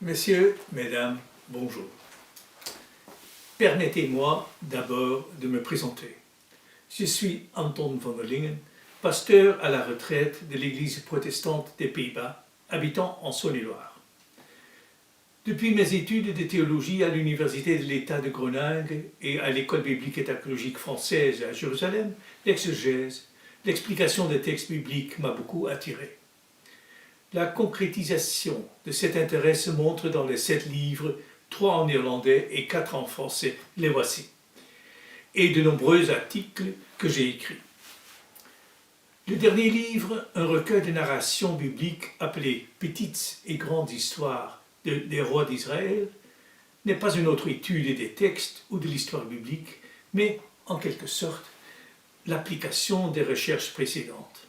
Messieurs, mesdames, bonjour. Permettez-moi d'abord de me présenter. Je suis Anton van der Lingen, pasteur à la retraite de l'Église protestante des Pays-Bas, habitant en Saône-et-Loire. Depuis mes études de théologie à l'Université de l'État de Groningue et à l'École biblique et théologique française à Jérusalem, l'exégèse, l'explication des textes bibliques m'a beaucoup attiré. La concrétisation de cet intérêt se montre dans les 7 livres, 3 en néerlandais et 4 en français, les voici, et de nombreux articles que j'ai écrits. Le dernier livre, un recueil de narrations bibliques appelé « Petites et grandes histoires des rois d'Israël », n'est pas une autre étude des textes ou de l'histoire biblique, mais, en quelque sorte, l'application des recherches précédentes.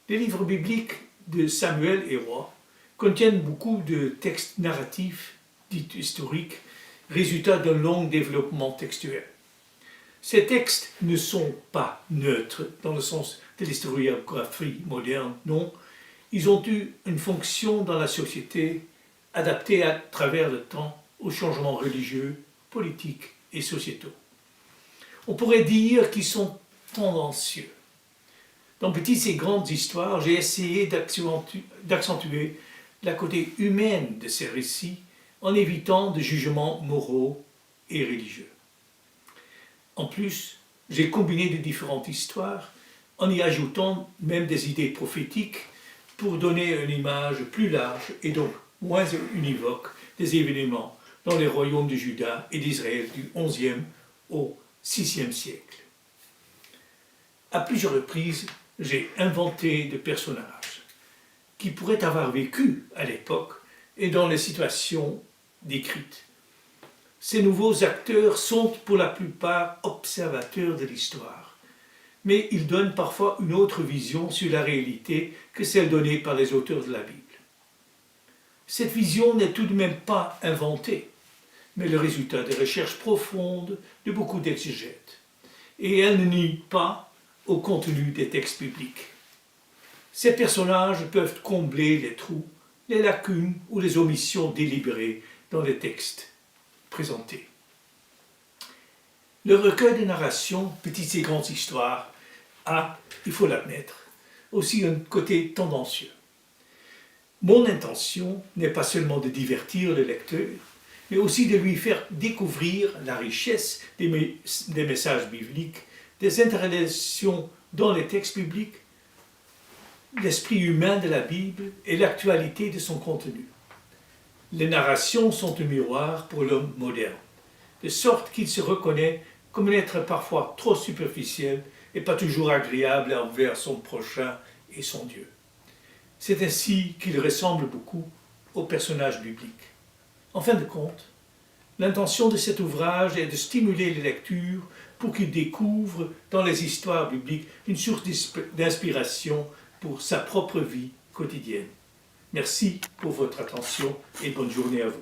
Les livres bibliques de Samuel et Rois contiennent beaucoup de textes narratifs, dits historiques, résultat d'un long développement textuel. Ces textes ne sont pas neutres dans le sens de l'historiographie moderne, non, ils ont eu une fonction dans la société adaptée à travers le temps aux changements religieux, politiques et sociétaux. On pourrait dire qu'ils sont tendancieux. Dans Petites et grandes histoires, j'ai essayé d'accentuer la côté humaine de ces récits en évitant de jugements moraux et religieux. En plus, j'ai combiné de différentes histoires en y ajoutant même des idées prophétiques pour donner une image plus large et donc moins univoque des événements dans les royaumes de Juda et d'Israël du XIe au VIe siècle. À plusieurs reprises, j'ai inventé des personnages qui pourraient avoir vécu à l'époque et dans les situations décrites. Ces nouveaux acteurs sont pour la plupart observateurs de l'histoire, mais ils donnent parfois une autre vision sur la réalité que celle donnée par les auteurs de la Bible. Cette vision n'est tout de même pas inventée, mais le résultat de recherches profondes de beaucoup d'exégètes, et elle ne nie pas au contenu des textes bibliques. Ces personnages peuvent combler les trous, les lacunes ou les omissions délibérées dans les textes présentés. Le recueil de narrations, Petites et grandes histoires, a, il faut l'admettre, aussi un côté tendancieux. Mon intention n'est pas seulement de divertir le lecteur, mais aussi de lui faire découvrir la richesse des messages bibliques, des interrelations dans les textes bibliques, l'esprit humain de la Bible et l'actualité de son contenu. Les narrations sont un miroir pour l'homme moderne, de sorte qu'il se reconnaît comme un être parfois trop superficiel et pas toujours agréable envers son prochain et son Dieu. C'est ainsi qu'il ressemble beaucoup aux personnages bibliques. En fin de compte, l'intention de cet ouvrage est de stimuler les lectures pour qu'ils découvrent dans les histoires bibliques une source d'inspiration pour sa propre vie quotidienne. Merci pour votre attention et bonne journée à vous.